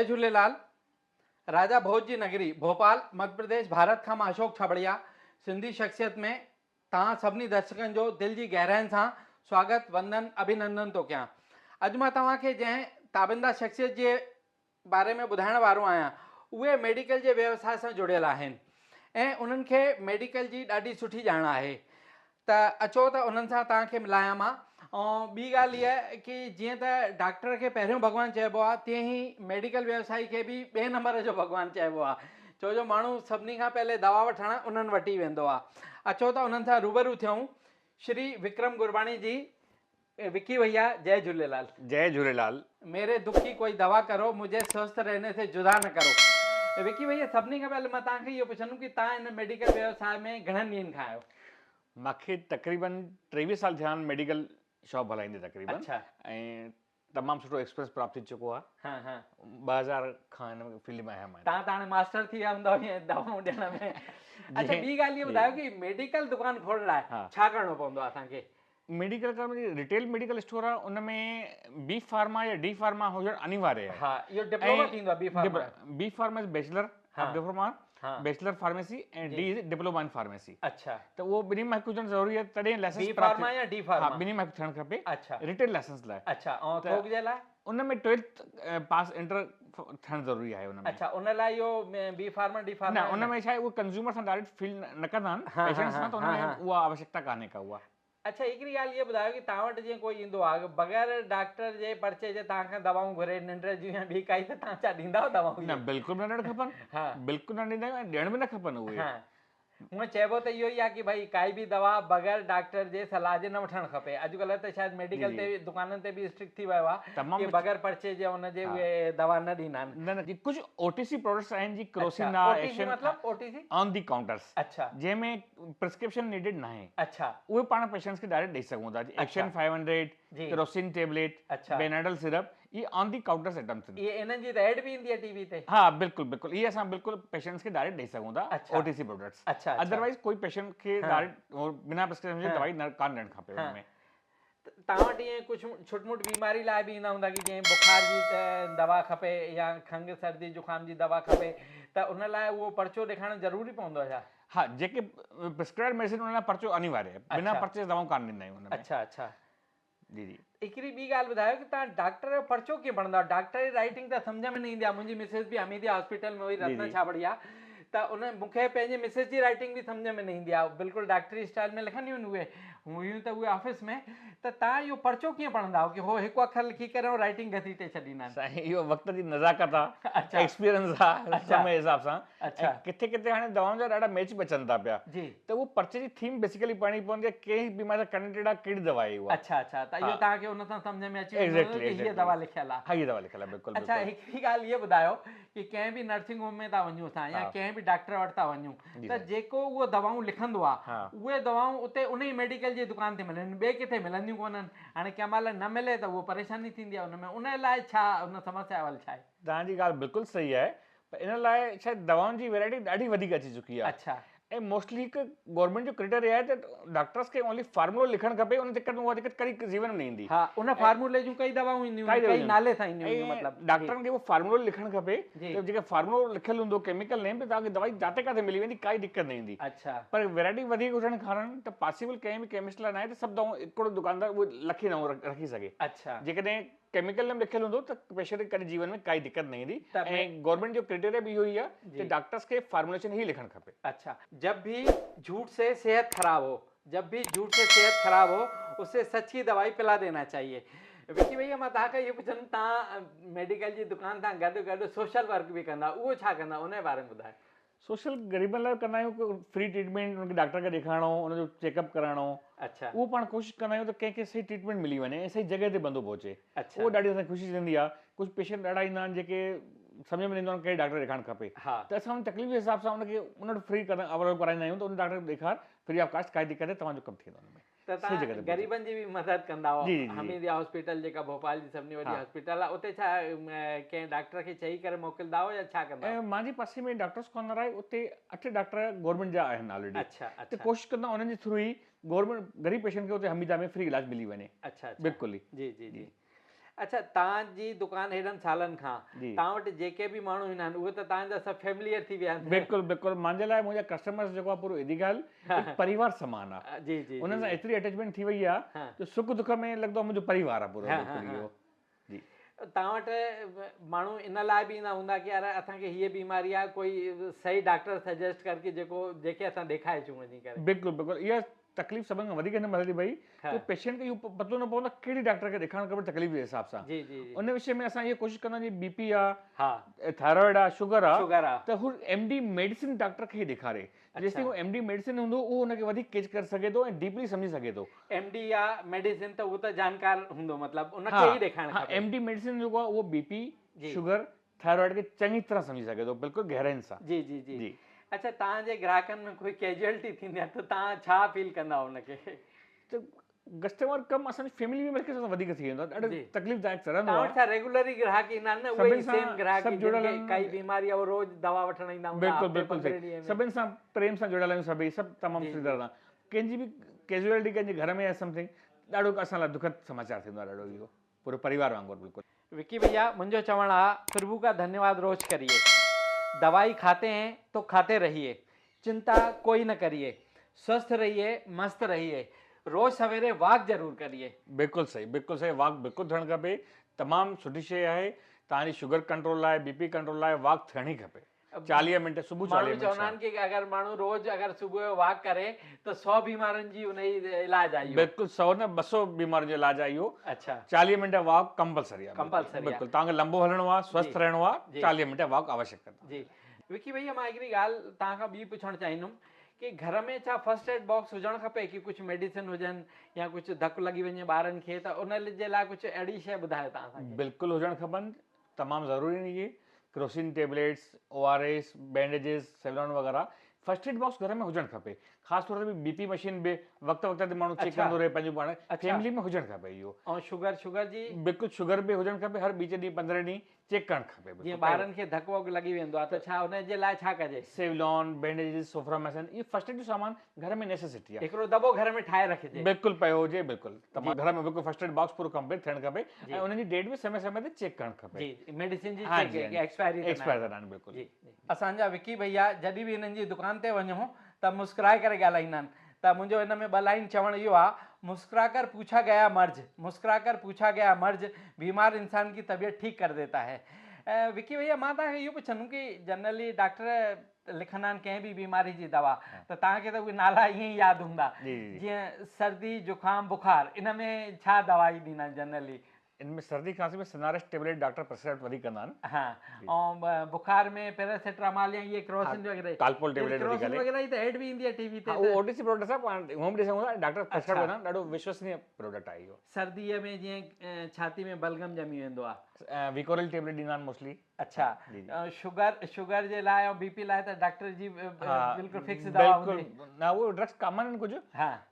जय झूलेलाल। राजा भोज जी नगरी भोपाल मध्य प्रदेश भारत खां मां अशोक छाबड़िया सिंधी शख्सियत में तव्हां सभिनी दर्शकनि जो दिल जी गहराइनि सां स्वागत वंदन अभिनंदन थो कयां। अॼु मां तव्हांखे जंहिं ताबिंदा शख्सियत जे बारे में ॿुधाइण वारो आहियां उहे मेडिकल जे व्यवसाय सां जुड़ियल आहिनि ऐं उन्हनि खे मेडिकल जी ॾाढी सुठी ॼाण आहे। त अचो त उन्हनि सां तव्हांखे मिलायां मां। ऐं ॿी ॻाल्हि इहा आहे कि जीअं त डॉक्टर खे पहिरियों भॻवानु चइबो आहे तीअं ई मेडिकल व्यवसायी खे बि ॿिए नंबर जो भॻवानु चइबो आहे, छो जो माण्हू सभिनी खां पहले दवा वठणु उन्हनि वटि ई वेंदो आहे। अचो त उन्हनि सां रूबरू थियूं। श्री विक्रम गुरबाणी जी। विक्की भैया जय झूलेलाल। जय झूलेलाल। मेरे दुख की कोई दवा करो, मुझे स्वस्थ रहने से जुदा न करो। विक्की भैया सभिनी खां पहले मां तव्हांखे इहो पुछंदुमि कि तव्हां हिन मेडिकल व्यवसाय में घणनि ॾींहंनि खां आहियो? मूंखे तक़रीबन 23 साल थिया आहिनि मेडिकल शॉप हलाईंदे तक़रीबन। अच्छा। ऐं तमामु सुठो एक्सपीरियंस प्राप्त थी चुको आहे। हाँ हाँ 2000 खां हिन फील्ड में आहियां मां। तव्हां त हाणे मास्टर थी विया हूंदव दवाऊं ॾियण में। अच्छा, ॿी ॻाल्हि इहा ॿुधायो कि मेडिकल दुकान खोलण लाइ छा करिणो पवंदो आहे असांखे? मेडिकल का रिटेल मेडिकल स्टोर आहे, उन में बी फार्मा या डी फार्मा हुजणु अनिवार्य आहे। हा, इहो डिप्लोमा थींदो आहे B pharma. B pharma is bachelor of diploma, bachelor pharmacy ऐं D is diploma in pharmacy. अच्छा। त उहो ॿिन्ही में हिकु हुजणु ज़रूरी आहे, तॾहिं लाइसेंस बी फार्मा या डी फार्मा? हा, ॿिन्ही में हिकु थियणु खपे। अच्छा। रिटेल लाइसेंस लाइ। अच्छा, ऐं थोक जे लाइ? उन में 12th पास इंटर थियणु ज़रूरी आहे उन में। अच्छा, उन लाइ इहो बी फार्मा डी फार्मा न, उन में छा आहे उहो कंज्यूमर सां डायरेक्ट फील न कंदा आहिनि पेशेंट्स सां, त उन में उहा आवश्यकता कान्हे का उहा। अच्छा, हिकिड़ी ॻाल्हि इहा ॿुधायो कि तव्हां वटि जीअं कोई ईंदो आहे बग़ैर डॉक्टर जे पर्चे जे तव्हां खां दवाऊं घुरे निंड जूं या ॿी काई, त तव्हां छा ॾींदा दवाऊं? न, बिल्कुलु न ॾियणु खपनि। हा, बिल्कुलु न ॾींदा आहियूं ऐं ॾियण बि न खपनि उहे। हूअं चइबो त इहो ई आहे कि भई काई बि दवा बग़ैर डॉक्टर जे सलाह जे न वठणु खपे। अॼुकल्ह त शायदि मेडिकल ते दुकाननि ते बि स्ट्रिक्ट थी वियो आहे कि बग़ैर पर्चे जे हुनजे उहे दवा न ॾींदा आहिनि। न न, कुझु ओटीसी प्रोडक्ट्स आहिनि जी क्रोसिना action OTC on the counters. अच्छा। जंहिंमें प्रिस्क्रिप्शन नीडेड न आहे। अच्छा। उहे पाण पेशेंट्स खे डायरेक्ट ॾेई सघूं था। एक्शन 500, क्रोसिन टेबलेट, बेनाडल सिरप, ये ऑन दी काउंटर्स आइटम्स आहिनि। ये इन्हनि जी त एड बि ईंदी आहे टीवी ते? हा, बिल्कुलु बिल्कुलु, इहे असां बिल्कुलु पेशेंट्स खे डायरेक्ट ॾेई सघूं था ओटीसी प्रोडक्ट्स। अच्छा। अदरवाइज कोई पेशेंट खे डायरेक्ट बिना प्रिस्क्रिप्शन जे दवाई कान ॾियणु खपे उनमें। तव्हां वटि ईअं कुझु छुटमुट बीमारी लाइ बि ईंदा हूंदा कि जीअं बुखार जी दवा खपे या खंघि सर्दी जुखाम जी दवा खपे, त उन लाइ उहो पर्चो ॾेखारणु ज़रूरी पवंदो आहे छा? हा, जेके प्रिस्क्राइब्ड मेडिसिन उन लाइ पर्चो अनिवार्य आहे, बिना पर्चे दवाऊं कान ॾींदा आहियूं उन में। अच्छा अच्छा। जी जी। हिकिड़ी ॿी ॻाल्हि ॿुधायो कि तव्हां डॉक्टर जो पर्चो कीअं पढ़ंदा आहियो? डॉक्टर जी राइटिंग त सम्झ में न ईंदी आहे। मुंहिंजी मिसिस बि हमीदिया हॉस्पिटल में हुई, रत्न छाबड़िया, त उन मूंखे पंहिंजे मिसिस जी राइटिंग बि सम्झ में न ईंदी आहे। बिल्कुलु डॉक्टरी स्टाइल में लिखंदियूं आहिनि उहे, हुयूं त उहे ऑफिस में। त तव्हां इहो पर्चो कीअं पढ़ंदा आहियो कि हो हिकु अखर लिखी करे ऐं राइटिंग घसीटे छॾींदा आहिनि? साईं, इहो वक़्त जी नज़ाकत आहे, एक्सपीरियंस आहे समय हिसाब सां। अच्छा। किथे किथे हाणे दवाउनि जा ॾाढा मैच बि अचनि था पिया, त उहो पर्चे जी थीम बेसिकली पढ़णी पवंदी आहे, कहिड़ी बीमारी सां कनेक्टेड आहे, कहिड़ी दवा आहे उहा। अच्छा अच्छा, त इहो तव्हांखे उन सां सम्झ में अची वेंदो कि हीअ दवा लिखियल आहे। हा, हीअ दवा लिखियल आहे, बिल्कुलु। अच्छा, हिकिड़ी ॻाल्हि इहा ॿुधायो कि कंहिं बि नर्सिंग होम में था वञूं असां या कंहिं बि डॉक्टर वटि था वञूं, त जेको उहो दवाऊं लिखंदो आहे उहे दवाऊं उते उन ई मेडिकल जी दुकान ते मिलनि, ॿिए किथे मिलंदियूं कोन्हनि। हाणे कंहिं महिल न मिले त उहो परेशानी थींदी आहे उन में। उन लाइ छा उन समस्या हल छा आहे? तव्हांजी ॻाल्हि बिल्कुलु सही आहे, पर इन लाइ शायदि दवाउनि जी वैरायटी ॾाढी वधीक अची चुकी आहे। अच्छा। ऐं मोस्टली हिकु गवर्नमेंट जो क्राइटेरिया आहे त डॉक्टर्स खे ओनली फार्मूलो लिखणु खपे, उन दिक़त में उहा दिक़त कॾहिं जीवन में न ईंदी। हा, उन फार्मूले जूं कई दवाऊं ईंदियूं, कई नाले सां ईंदियूं, मतिलबु डॉक्टरनि खे उहो फार्मूलो लिखणु खपे, त जेके फार्मूलो लिखियलु हूंदो केमिकल नेम ते तव्हांखे दवाई जाते काथे मिली वेंदी, काई दिक़त न ईंदी। अच्छा। पर वैरायटी वधीक हुजण कारण त पॉसिबल कंहिं बि केमिस्ट लाइ न आहे त सभु दवाऊं हिकिड़ो दुकानदार उहे लिखी न रखी सघे। अच्छा। जेकॾहिं केमिकल नेम लिखियलु हूंदो त पेशेंट खे कॾहिं जीवन में काई दिक़त न ईंदी। ऐं गवर्नमेंट जो क्राइटेरिया बि इहो ई आहे कि डॉक्टर्स खे फार्मुलेशन ही लिखणु खपे। अच्छा। जब भी झूठ से सेहत खराब हो, जब भी झूठ से सेहत खराब हो, उसे सच की दवाई पिला देना चाहिए। विक्की भैया, मां तव्हांखे इहो पुछंदुमि, तव्हां मेडिकल जी दुकान सां गॾु गॾु सोशल वर्क बि कंदा, उहो छा कंदा, उन जे बारे में ॿुधायो। सोशल ग़रीबनि लाइ कंदा आहियूं, फ्री ट्रीटमेंट उनखे डॉक्टर खे ॾेखारिणो, उनजो चेकअप कराइणो। अच्छा। उहो पाण कोशिशि कंदा आहियूं त कंहिंखे सही ट्रीटमेंट मिली वञे ऐं सही जॻह ते बंदो पहुचे। अच्छा। उहो ॾाढी असांखे ख़ुशी थींदी आहे। कुझु पेशेंट ॾाढा ईंदा आहिनि जेके सम्झ में न ईंदो आहे कहिड़े डॉक्टर ॾेखारणु खपे, त असां उन तकलीफ़ जे हिसाब सां उनखे उन वटि फ्री अवॉइड कराईंदा आहियूं, त उन डॉक्टर खे ॾेखार, फ्री ऑफ कास्ट, काई दिक़त आहे, तव्हांजो कमु थी वेंदो उनमें। त तव्हां ग़रीबनि जी बि मदद कंदा हो। हमीदिया हॉस्पिटल जेका भोपाल जी सभिनी वॾी हॉस्पिटल आहे, उते छा कंहिं डॉक्टर खे चई करे मोकिलींदा हो या छा कंदा? ऐं मुंहिंजे पासे में डॉक्टर्स कॉर्नर आहे, उते 8 डॉक्टर गवर्नमेंट जा आहिनि ऑलरेडी। अच्छा। त कोशिशि कंदा उन्हनि जे थ्रू ई गवर्नमेंट गरीब पेशेंट खे उते हमीदिया में फ्री इलाज मिली वञे। अच्छा। बिल्कुलु ई। जी जी जी। अच्छा, तव्हांजी दुकान हेॾनि सालनि खां जी। तव्हां वटि जेके बि माण्हू ईंदा आहिनि उहे त तव्हांजा सभु फैमिलियर थी विया आहिनि। बिल्कुलु बिल्कुलु, मुंहिंजे लाइ मुंहिंजा कस्टमर्स जेको आहे पूरो एॾी ॻाल्हि हिकु परिवार समान आहे। जी जी उन्हनि सां एतिरी अटैचमेंट थी वई आहे जो सुख दुख में लॻंदो आहे मुंहिंजो परिवार आहे पूरो बिल्कुलु इहो। जी, तव्हां वटि माण्हू इन लाइ बि ईंदा हूंदा कि यार असांखे हीअ बीमारी आहे, कोई सही डॉक्टर सजेस्ट करके जेके असां ॾेखारे अचूं वञी करे। बिल्कुलु बिल्कुलु, इहा तकलीफ़ सभिनि खां वधीक हिन महिल थी पई कि पेशेंट खे इहो पतो न पवंदो कहिड़ी डॉक्टर खे ॾेखारणु खपे तकलीफ़ जे हिसाब सां। जी जी। उन विषय में असां इहा कोशिशि कंदा आहियूं बीपी आहे, हा, थायराइड आहे, शुगर शुगर आहे, आहे, त हू एमडी मेडिसिन डॉक्टर खे ई ॾेखारे। जेसिताईं उहो एमडी मेडिसिन हूंदो उहो हुनखे वधीक कैच करे सघे थो ऐं डीपली सम्झी सघे थो। एमडी या मेडिसिन त उहो त जानकार हूंदो, मतिलबु उनखे ई ॾेखारणु खपे। एमडी मेडिसिन जेको आहे उहो बीपी, शुगर, थायराइड खे चङी तरह सम्झी सघे थो, बिल्कुलु गहराइनि सां। जी जी जी। अच्छा, तव्हांजे ग्राहकनि में कोई कैजुअलिटी थींदी आहे त तव्हां छा फील कंदा हुनखे? त कस्टमर कम असांजी फैमिली मेंबर खे वधीक थी वेंदो आहे, ॾाढो तकलीफ़दायक रहंदो आहे। छा रेगुलर ई ग्राहक ईंदा आहिनि न, उहे सेम ग्राहक जिनखे काई बीमारी आहे वो रोज दवा वठण ईंदा हूंदा? बिल्कुलु बिल्कुलु, सभिनि सां प्रेम सां जुड़ियल आहियूं सभई, सभु तमामु सुठी तरह सां। कंहिंजी बि कैजुअलिटी कंहिंजे घर में या समथिंग ॾाढो असां लाइ दुखद समाचार थींदो आहे, ॾाढो इहो पूरो परिवार वांगुरु बिल्कुलु। विक्की भैया, मुझे चवण है प्रभु का धन्यवाद रोज करिए, दवाई खाते हैं तो खाते रहिए, चिंता कोई न करिए, स्वस्थ रहिए, मस्त रहिए, रोज सवेरे वॉक जरूर करिए। बिल्कुलु सही, वॉक बिल्कुलु थियणु खपे, तमामु सुठी शइ आहे। तव्हांजी शुगर कंट्रोल लाइ, बीपी कंट्रोल लाइ वॉक थियणी खपे। 40 मिनट सुबुह 40 मिनट। चवंदा आहिनि कि अगर माण्हू रोज अगर सुबुह जो वॉक करे त 100 बीमारियुनि जी उन इलाज आहे। बिल्कुलु 100 न 200 बीमारियुनि जो इलाज आहे इहो। अच्छा, 40 मिनट वॉक कंपलसरी आहे। बिल्कुलु, तव्हांखे लंबो हलणो आहे, स्वस्थ रहणो आहे, 40 मिनट वॉक आवश्यक आहे। जी विक्की भैया, मां हिकिड़ी ॻाल्हि तव्हां खां ॿी पुछणु चाहींदुमि कि घर में छा फर्स्ट एड बॉक्स हुजणु खपे कि कुछ मेडिसिन हुजनि या कुछ धकु लॻी वञे ॿारनि खे, त उन जे लाइ कुछ अहिड़ी शइ ॿुधायो तव्हां असांखे। बिल्कुलु हुजणु खपनि, तमामु ज़रूरी आहिनि इहे। Crocin tablets, ORS, bandages, Savlon वग़ैरह फर्स्ट एड बॉक्स घर में हुजणु खपे। ख़ासि तौर ते बीपी मशीन बि वक़्तु वक़्तु ते माण्हू चेक कंदो रहे पंहिंजो पाण। फैमिली में हुजणु खपे इहो। ऐं शुगर जी बिल्कुलु, शुगर बि हुजणु खपे, हर 2 ॾींहं 15 ॾींहं चेक करणु खपे। जीअं ॿारनि खे धकु वकु लॻी वेंदो आहे त छा हुन जे लाइ छा कजे? सेवलॉन, बैंडेजेस, सोफ्रामाइसिन, इहे फर्स्ट एड जो सामान घर में नेसेसिटी आहे। हिकिड़ो दॿो घर में ठाहे रखिजे, बिल्कुलु पियो हुजे, बिल्कुलु तमामु घर में बिल्कुलु फर्स्ट एड बॉक्स पूरो कंप्लीट थियणु खपे ऐं उन जी डेट बि समय समय ते चेक करणु खपे। जी, मेडिसिन जी एक्सपायरी त न बिल्कुलु। असांजा विक्की भैया जॾहिं बि हिननि जी दुकान ते वञूं त मुस्कुराए करे ॻाल्हाईंदा आहिनि। त मुंहिंजो हिन में 2 लाइन चवणु इहो आहे, मुस्कुरा कर पूछा गया मर्ज, मुस्कुरा कर पूछा गया मर्ज बीमार इंसान की तबीयत ठीक कर देता है। विक्की भैया, मां तव्हांखे इहो पुछंदुमि कि जनरली डॉक्टर लिखंदा आहिनि कंहिं बि बीमारी जी दवा, त तव्हांखे त उहे नाला ईअं ई यादि हूंदा, जीअं सर्दी जुखाम बुखार, इन में छा दवाई ॾींदा आहिनि जनरली? इनमें सर्दी खांसी में सिनारेस्ट टेबलेट डॉक्टर प्रिस्क्राइब वधीक कंदा आहिनि। हाँ, ऐं बुखार में पैरासिटामोल या ये क्रोसिन वगैरह, कालपोल टेबलेट क्रोसिन वगैरह ही त एड भी ईंदी आहे टीवी ते। वो ओटीसी प्रोडक्ट आहे, होम ॾिसऊं था डॉक्टर प्रिस्क्राइब कंदा आहिनि, ॾाढो विश्वसनीय प्रोडक्ट आहे इहो। सर्दीअ में जीअं छाती में बलगम ॼमी वेंदो आहे, विकोरिल टेबलेट ॾींदा आहिनि मोस्टली। अच्छा, शुगर जे लाइ ऐं बीपी लाइ त डॉक्टर जी बिल्कुलु फिक्स दवा हूंदी न, वो ड्रग्स कॉमन आहिनि कुझु।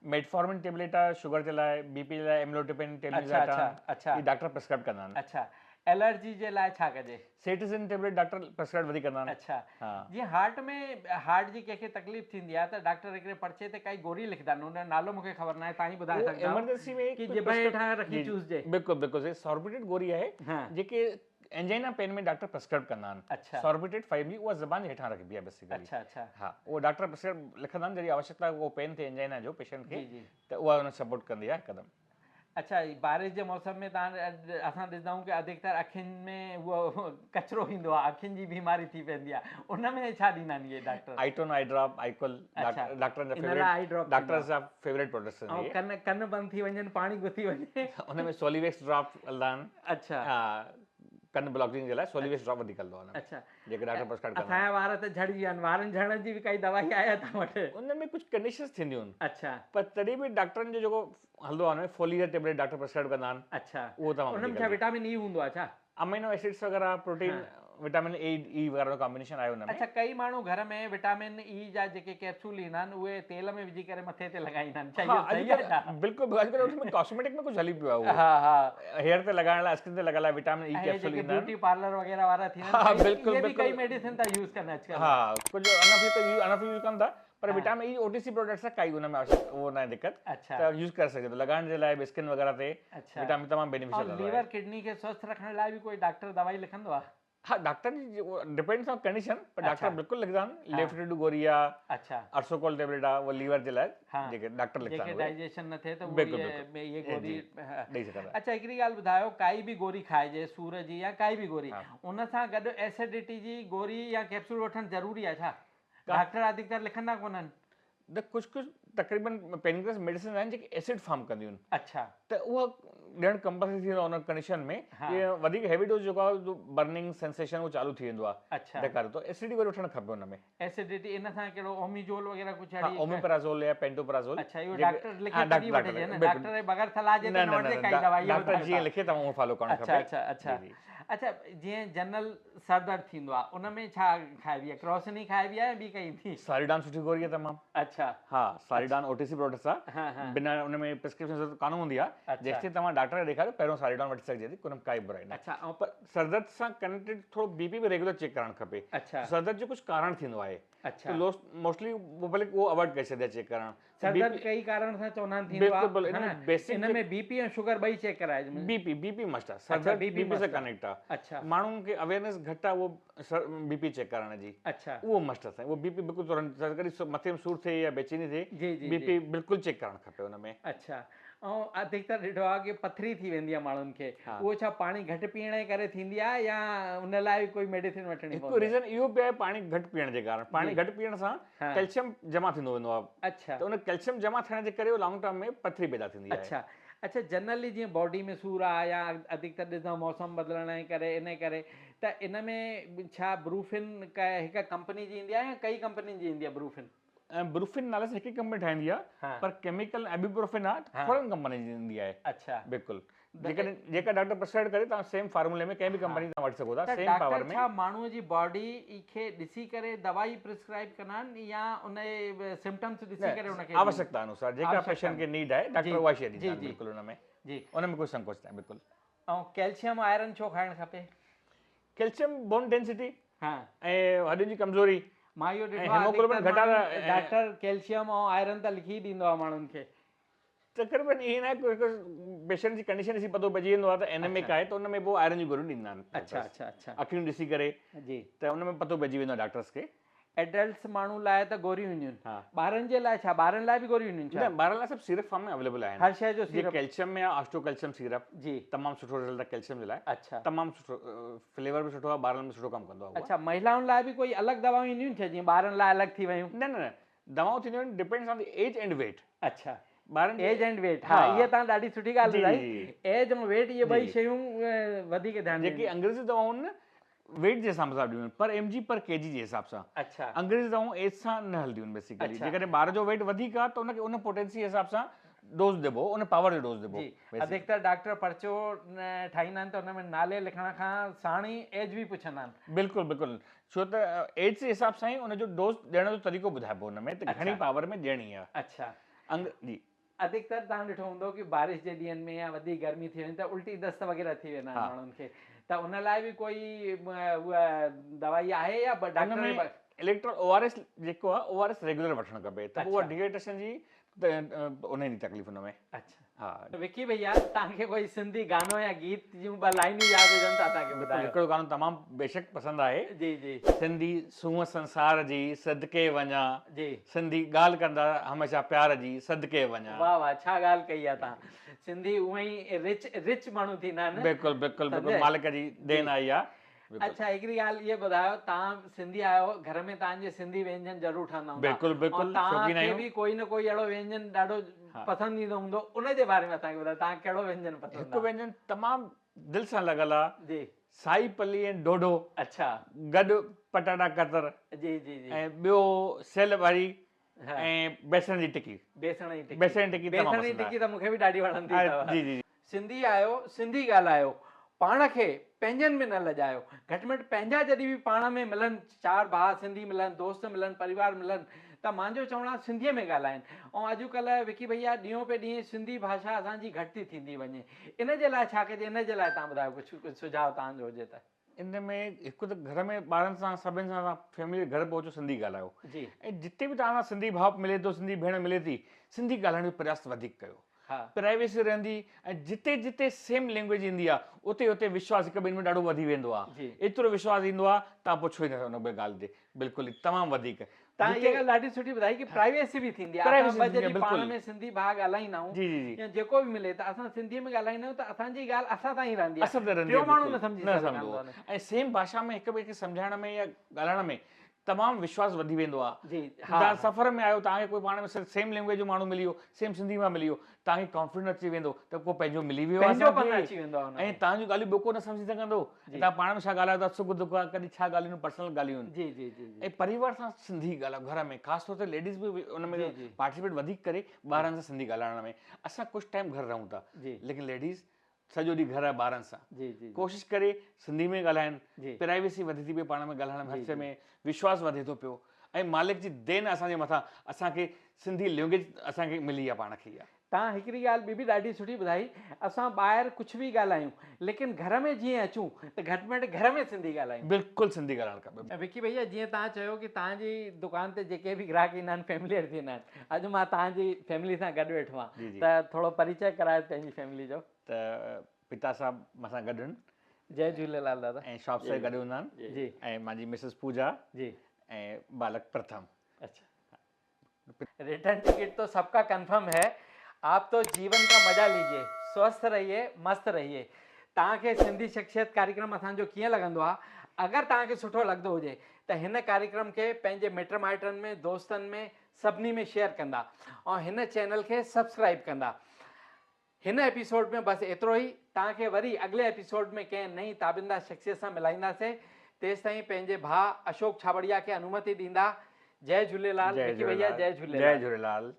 मेटफॉर्मिन टेबलेट आहे शुगर जे लाइ, बीपी जे लाइ एम्लोटिपिन, टेबलेट ये डॉक्टर प्रिस्क्राइब कंदा आहिनि। अच्छा, एलर्जी जे लाइ छा कजे? सेटिसिन टेबलेट डॉक्टर प्रिस्क्राइब वधीक कंदा आहिनि। अच्छा, जीअं हार्ट जी कंहिंखे तकलीफ़ थींदी आहे त डॉक्टर हिकिड़े पर्चे ते काई गोरी लिखंदा आहिनि, उन जो नालो मूंखे ख़बर न आहे, तव्हां ई ॿुधाए सघंदा इमरजेंसी में कि जिभ हेठां रखी चूसजे। बिल्कुलु बिल्कुलु, सॉर्बिटेट गोरी आहे जेके एंजाइना पेन में डॉक्टर प्रिस्क्राइब कंदा आहिनि। अच्छा, सॉर्बिटेट 5 उहा ज़बान जे हेठां रखबी आहे बेसिकली। अच्छा अच्छा, हा, उहो डॉक्टर प्रिस्क्राइब लिखंदा आहिनि जॾहिं आवश्यकता उहो पेन थिए एंजाइना जो पेशेंट खे, त उहा उन सपोर्ट कंदी आहे हिकदमि। अच्छा, बारिश जे मौसम में असां ॾिसंदा आहियूं कि अधिकतर अखियुनि में उहो कचिरो ईंदो आहे, अखियुनि जी बीमारी थी वेंदी आहे, उन में छा ॾींदा आहिनि इहे डॉक्टर? आइटोन आई ड्रॉप, आइकल, डॉक्टर जा फेवरेट प्रोडक्ट्स आहिनि। कन बंदि थी वञनि, पाणी गुथी वञे, उन में सोलिवेक्स ड्रॉप हलंदा आहिनि। अच्छा, कन ब्लॉकिंग जे लाइ सोलिवेक्स ड्रॉप वधीक हलंदो आहे। अच्छा, जेके डॉक्टर प्रिस्क्राइब कंदा आहिनि। असांजा वार त झड़जी विया आहिनि, वारनि झड़ण जी बि काई दवाई आहे तव्हां वटि? उन में कुझु कंडीशंस थींदियूं आहिनि। अच्छा, पर तॾहिं बि डॉक्टरनि जो जेको हलंदो आहे हुन में फोलियर टेबलेट डॉक्टर प्रिस्क्राइब कंदा आहिनि। अच्छा, उहो तमामु उन में छा विटामिन ई हूंदो आहे छा? अमीनो एसिड्स वगैरह, प्रोटीन, विटामिन ए वगैरह जो कॉम्बिनेशन आहे उन में। अच्छा, कई माण्हू घर में विटामिन ई जा जेके कैप्सूल ईंदा आहिनि उहे तेल में विझी करे मथे ते लॻाईंदा आहिनि, छा इहो सही आहे? बिल्कुलु, अॼुकल्ह उसमें कॉस्मेटिक में कुझु हली पियो आहे। हा हा, हेयर ते लॻाइण लाइ, स्किन ते लॻाइण लाइ विटामिन ई कैप्सूल ईंदा आहिनि। ब्यूटी पार्लर वगैरह वारा थी आहिनि, बिल्कुलु कई मेडिसिन था यूज़ करनि अॼुकल्ह। हा, कुझु अनफ यूज़ कनि था, पर विटामिन ई ओटीसी प्रोडक्ट्स आहे काई उन में आवश्यक वो ना दिक्कत अच्छा त यूज करे सघे थो लॻाइण जे लाइ स्किन वग़ैरह ते अच्छा विटामिन तमामु और बेनिफिशियल आहे लीवर किडनी के स्वस्थ रखने लाइ भी कोई डॉक्टर दवाई लिखंदो आहे हाँ doctor ji depends on condition पर अच्छा। डॉक्टर बिल्कुलु लिखंदा आहिनि हाँ। लेफ्टिडू गोरी आहे अच्छा अर्सोकोल टेबलेट आहे वो लीवर जे लाइ हाँ। जेके डॉक्टर लिखंदा जेके आहिनि उहे डाइजेशन न थिए त बिल्कुलु, ये बिल्कुलु। ये जी, गोरी जी। ॾेई सघंदा अच्छा हिकिड़ी ॻाल्हि ॿुधायो काई बि गोरी खाइजे सूर जी या काई बि गोरी हाँ। उन सां गॾु एसिडिटी जी गोरी या कैप्सूल वठणु ज़रूरी आहे छा का- डॉक्टर अधिकतर लिखंदा कोन आहिनि त कुझु तक़रीबन पेनक्रियास मेडिसिन आहिनि जेके एसिड फॉर्म कंदियूं आहिनि अच्छा त उहा ॾियणु कंपलसरी थी वेंदो आहे उन कंडीशन में हाँ। ये वधीक हैवी डोज जेको आहे बर्निंग सेंसेशन उहो चालू थी वेंदो आहे अच्छा ॾेखारे थो एसिडी गोरी वठणु खपे हुन में एसिडिटी इन सां कहिड़ो ओमिजोल वग़ैरह कुझु हाँ अहिड़ी ओमेपराज़ोल या पेंटोपराज़ोल अच्छा इहो जेके- डॉक्टर लिखे हाँ, तॾहिं डॉक्टर- वठिजे न बिल्कुलु। डॉक्टर जे बग़ैर सलाह जे न त न न वठिजे न काई दवाई डॉक्टर जीअं लिखे तव्हां उहो फॉलो करणु अच्छा खपे अच्छा अच्छा जी, जी। अच्छा जीअं जनरल सर दर्द थींदो आहे उन में छा खाइबी आहे क्रॉसनी खाइबी आहे या ॿी काई थी सारिडान सुठी गोरी आहे तमामु अच्छा हा सारिडान ओटीसी प्रोडक्ट्स आहे हाँ हाँ बिना उन में प्रिस्क्रिप्शन ज़रूरत कान हूंदी आहे अच्छा। जेसिताईं तव्हां डॉक्टर खे ॾेखारियो पहिरियों सारिडान वठी सघिजे थी उन में काई बुराई न अच्छा ऐं पर सरदर्द सां कनेक्टेड थोरो बीपी बि रेगुलर चेक करणु खपे अच्छा सरदर्द जो कुझु कारण थींदो आहे अच्छा मोस्टली वो भले उहो अवॉइड करे छॾिया चेक करणु सर दर्द कई कारण सां चवंदा आहिनि थींदो बिल्कुलु, बिल्कुलु, आहे इन में है न? basic इन में बीपी ऐं शुगर ॿई चेक कराइजे बीपी मस्ट आहे अच्छा, सरदर्द BP बीपी सां must आहे। कनेक्ट आहे अच्छा माण्हुनि खे अवेयरनेस घटि आहे उहो बीपी चेक करण जी अच्छा उहो मस्ट आहे उहो बीपी बिल्कुलु तुरंत कॾहिं मथे में सूर थिए या बेचैनी जी, थिए जी, बीपी बिल्कुलु चेक करणु खपे हुन में अच्छा ऐं अधिकतर ॾिठो आहे की पथरी थी वेंदी आहे माण्हुनि खे हाँ। उहो छा पाणी घटि पीअण जे करे थींदी आहे या उन लाइ बि कोई मेडिसिन वठणी हिकु पवंदी आहे रीज़न इहो बि आहे पाणी घटि पीअण जे कारण पाणी जी। घटि पीअण सां हाँ। कैल्शियम जमा थींदो वेंदो आहे अच्छा त उन कैल्शियम जमा थियण जे करे लॉन्ग टर्म में पथरी पैदा थींदी आहे अच्छा अच्छा जनरली जीअं बॉडी में सूर आहे या अधिकतर ॾिसंदा मौसम बदिलण जे करे इन करे त इन में छा ब्रूफिन हिकु कंपनी जी ईंदी आहे या कई कंपनी जी ईंदी आहे ब्रूफिन ऐं ब्रूफिन नाले सां हिकु कंपनी ठाहींदी आहे हाँ। पर केमिकल एबिब्रोफिन आहे हाँ। फॉरेन कंपनी जी ईंदी आहे अच्छा बिल्कुलु जेका डॉक्टर प्रिस्क्राइब करे तव्हां सेम फार्मूले में कंहिं बि कंपनी तव्हां वठी सघो था त सेम पावर डॉक्टर में छा माण्हूअ जी बॉडी खे ॾिसी करे दवाई प्रिस्क्राइब कंदा आहिनि या उन सिम्टम्स ॾिसी करे उनखे आवश्यकता अनुसार जेका आवश्यकता पेशेंट खे नीड आहे जी, डॉक्टर उहा शइ जी, ॾींदा आहिनि जी। बिल्कुलु हुन में जी उन में कोई संकोच न आहे बिल्कुलु ऐं कैल्शियम आयरन छो खाइणु खपे कैल्शियम बोन डेंसिटी हा ऐं हॾियुनि जी कमज़ोरी मां इहो ऐं ॾिठो आहे hemoglobin अधिकतर घटाड़ा माण्हू डॉक्टर कैल्शियम ऐं आयरन त लिखी ॾींदो आहे माण्हुनि खे तक़रीबन ईअं न आहे हिकु पेशेंट जी कंडीशन ॾिसी पतो पइजी वेंदो आहे त एनेमिक आहे त उन में पोइ आयरन जी गोरियूं ॾींदा आहिनि अच्छा अच्छा अच्छा अखियूं ॾिसी करे जी त उन में पतो पइजी वेंदो आहे डॉक्टर्स खे एडल्ट्स माण्हू लाइ त गोरियूं ईंदियूं हा आहिनि ॿारनि जे लाइ छा ॿारनि लाइ बि गोरियूं ईंदियूं न छा ॿारनि लाइ सभु सीरप फॉर्म में अवेलेबल आहिनि हर शइ जो जीअं सिरप कैल्शियम में आहे ऑस्टो कैल्शियम सीरप जी तमामु सुठो रिज़ल्ट आहे कैल्शियम जे लाइ अच्छा तमामु सुठो फ्लेवर बि सुठो आहे ॿारनि में सुठो कमु कंदो आहे उहो। अच्छा महिलाउनि लाइ बि कोई अलॻि दवाऊं ईंदियूं छा जीअं ॿारनि लाइ अलॻि थी वियूं न न न दवाऊं थींदियूं आहिनि depends on the age and weight अच्छा ॿारनि एज एंड वेट हा हाँ। इहा तव्हां ॾाढी सुठी ॻाल्हि जी, ॿुधाई जी। एज ऐं वेट इहे ॿई जी। शयूं वधीक ध्यानु जेकी ॾियणियूं। अंग्रेज़ी दवाऊं आहिनि न वेट जे हिसाब सां ॾियूं आहिनि पर mg पर kg जे हिसाब सां अच्छा अंग्रेज़ी दवाऊं एज सां न हलंदियूं आहिनि बेसिकली अच्छा। जेकॾहिं ॿार जो वेट वधीक आहे त उनखे उन पोटेंसी जे हिसाब सां डोज ॾिबो उन पावर जो डोज ॾिबो जी अधिकतर डॉक्टर पर्चो ठाहींदा आहिनि त हुन में नाले लिखण खां साण ई एज बि पुछंदा आहिनि बिल्कुलु बिल्कुलु छो त एज जे हिसाब सां ई उनजो डोज ॾियण जो तरीक़ो ॿुधाइबो हुन में त घणी अच्छा। पावर में ॾियणी आहे अच्छा जी अधिकतर तव्हां ॾिठो हूंदो की बारिश जे ॾींहंनि में या वधीक गर्मी थी वञे त उल्टी दस्त वग़ैरह थी वेंदा आहिनि हा। माण्हुनि खे त उन लाइ बि कोई उहा दवाई आहे या हुन डॉक्टर में इलेक्ट्रोल ORS जेको आहे ORS रेगुलर वठणु खपे त पोइ उहा अच्छा। डिहाइड्रेशन जी त उन जी तकलीफ़ हुन में अच्छा हा विकी भैया तव्हांखे कोई सिंधी गानो या गीत जूं ॿ लाइनियूं यादि हुजनि त असांखे ॿुधायो हिकिड़ो गानो तमामु बेशक पसंदि आहे जी जी सिंधी सूंहं संसार जी सदके वञा जी सिंधी ॻाल्हि कंदा हमेशह प्यार जी सदके वञा वाह वाह छा ॻाल्हि कई आहे तव्हां सिंधी उअं ई रिच माण्हू थींदा आहिनि बिल्कुलु बिल्कुलु बिल्कुलु सम्झे? मालिक जी देन आई आहे बिल्कुलु अच्छा हिकिड़ी ॻाल्हि इहे ॿुधायो तव्हां सिंधी आहियो घर में तव्हांजे सिंधी व्यंजन ज़रूरु ठहंदा हूंदा बिल्कुलु, बिल्कुलु, ऐं तव्हांखे शौक़ीन आहियूं। बि कोई न कोई अहिड़ो व्यंजन ॾाढो हा। पसंदि ईंदो हूंदो उनजे बारे में असांखे ॿुधायो तव्हां कहिड़ो व्यंजन पसंदि हिकु व्यंजन तमामु दिलि सां लॻल आहे जी साई पली ऐं ढोढो अच्छा गॾु पटाटा कतर जी जी जी ऐं ॿियो सेल भारी हा। ऐं बेसण जी टिकी बेसण जी टिकी बेसण जी टिकी तमामु बेसण जी पसंदि टिकी त मूंखे बि ॾाढी वणंदी आहे अथव जी जी सिंधी आहियो सिंधी ॻाल्हायो पाण खे पंहिंजनि में न लॼायो घटि में घटि पंहिंजा जॾहिं बि पाण में मिलनि चारि भाउ सिंधी मिलनि दोस्त मिलनि परिवार मिलनि त मुंहिंजो चवणु आहे सिंधीअ में ॻाल्हाइनि ऐं अॼुकल्ह विकी भैया ॾींहों पे ॾींहुं सिंधी भाषा असांजी घटि थी थींदी वञे इन जे लाइ छा कजे इन जे लाइ तव्हां ॿुधायो कुझु सुझाव तव्हांजो हुजे त इनमें हिकु त घर में ॿारनि सां सभिनि सां फैमिली घर पहुचो सिंधी ॻाल्हायो जी ऐं जिते बि तव्हां सां सिंधी भाउ मिले थो सिंधी भेण मिले थी सिंधी ॻाल्हाइण जो प्रयास वधीक कयो हाँ प्राइवेसी रहंदी ऐं जिते जिते सेम लैंग्वेज ईंदी आहे उते उते विश्वास हिक ॿिए में ॾाढो वधी वेंदो आहे जी एतिरो विश्वास ईंदो आहे तव्हां पुछो ई नथा हुन ॿिए ॻाल्हि ते बिल्कुलु ई तमामु वधीक तव्हां जिते- इहा ॻाल्हि ॾाढी सुठी ॿुधाई कि प्राइवेसी बि थींदी आहे Privacy असां ॿ थींदी आहे, जॾहिं पाण बिल्कुलु। में सिंधी भाउ ॻाल्हाईंदा आहियूं जी जी जी या जेको बि मिले त असां सिंधीअ में ॻाल्हाईंदा आहियूं त असांजी ॻाल्हि असां ताईं रहंदी आहे असर त रहंदी टियों आहे, माण्हू न बिल्कुलु। सम्झी न सघंदो सम्झो आहे। ऐं सेम भाषा में हिक ॿिए खे सम्झाइण में या ॻाल्हाइण में तमामु विश्वास वधी वेंदो आहे जी तव्हां सफ़र में आहियो तव्हांखे कोई पाण में सेम लैंग्वेज जो माण्हू मिली वियो सेम सिंधी मां मिली वियो तव्हांखे कॉन्फिडेंस अची वेंदो त को पंहिंजो मिली वियो आहे पंहिंजोपन असांखे। अची वेंदो आहे हुन ऐं में। तव्हांजूं ॻाल्हियूं ॿियो को न सम्झी सघंदो तव्हां पाण में छा ॻाल्हायो था सुख दुख आहे कॾहिं छा ॻाल्हियूं पर्सनल ॻाल्हियूं आहिनि जी जी जी जी ऐं परिवार सां सिंधी ॻाल्हायो घर में ख़ासि तौर ते लेडीज़ बि उन में जी, जी। पार्टिसिपेट वधीक करे ॿारनि सां सिंधी ॻाल्हाइण में असां कुझु टाइम घर रहूं था जी लेकिन लेडीज़ सॼो ॾींहुं घर आहे ॿारनि सां जी जी कोशिशि करे सिंधी में ॻाल्हाइनि जी प्राइवेसी वधे थी पई पाण में ॻाल्हाइण में जी, हथ जी। में विश्वास वधे थो पियो ऐं मालिक जी देन असांजे मथां असांखे सिंधी लैंग्वेज असांखे मिली आहे पाण खे इहा तव्हां हिकिड़ी ॻाल्हि ॿी बि ॾाढी सुठी ॿुधाई असां ॿाहिरि कुझु बि ॻाल्हायूं लेकिन घर में जीअं अचूं त घटि में घटि घर में सिंधी ॻाल्हायूं बिल्कुलु सिंधी ॻाल्हाइणु खपे ऐं विकी भैया जीअं तव्हां चयो कि तव्हांजी दुकान ते जेके बि ग्राहक ईंदा आहिनि फैमिलियर थींदा आहिनि अॼु मां तव्हांजी फैमिली सां गॾु वेठो जी, आहियां जी। त थोरो परिचय करायो पंहिंजी फैमिली जो त पिता साहिबु मूंसां गॾु आहिनि जय झूलेलाल दादा ऐं शॉप सां गॾु हूंदा आहिनि जी ऐं मुंहिंजी मिसिस पूजा जी ऐं बालक प्रथम अच्छा रिटर्न टिकट तो सबका कंफर्म है आप तो जीवन का मजा लीजिए स्वस्थ रहिए मस्त रहिए तव्हांखे सिंधी शख्सियत कार्यक्रम असांजो कीअं लॻंदो आहे अगरि तव्हांखे सुठो लॻंदो हुजे त हिन कार्यक्रम खे पंहिंजे मिट माइटनि में दोस्तनि में सभिनी में शेयर कंदा ऐं हिन चैनल खे सब्सक्राइब कंदा हिन एपिसोड में बसि एतिरो ई तव्हांखे वरी अॻिले एपिसोड में कंहिं नई ताबिंदा शख्सियत सां मिलाईंदासीं तेसि ताईं पंहिंजे भाउ अशोक छाबड़िया खे अनुमति ॾींदा जय झूलेलाल विकी भैया जय झूलेलाल जय झूलेलाल